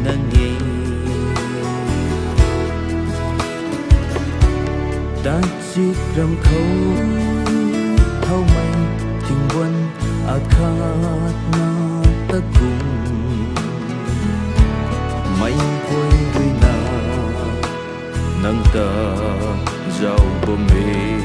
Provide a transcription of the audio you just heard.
nangi đã chiếc rầm khâu thâu mây tình quân khát na ta cùng mây quay đuôi na nâng ta giàu bờ mê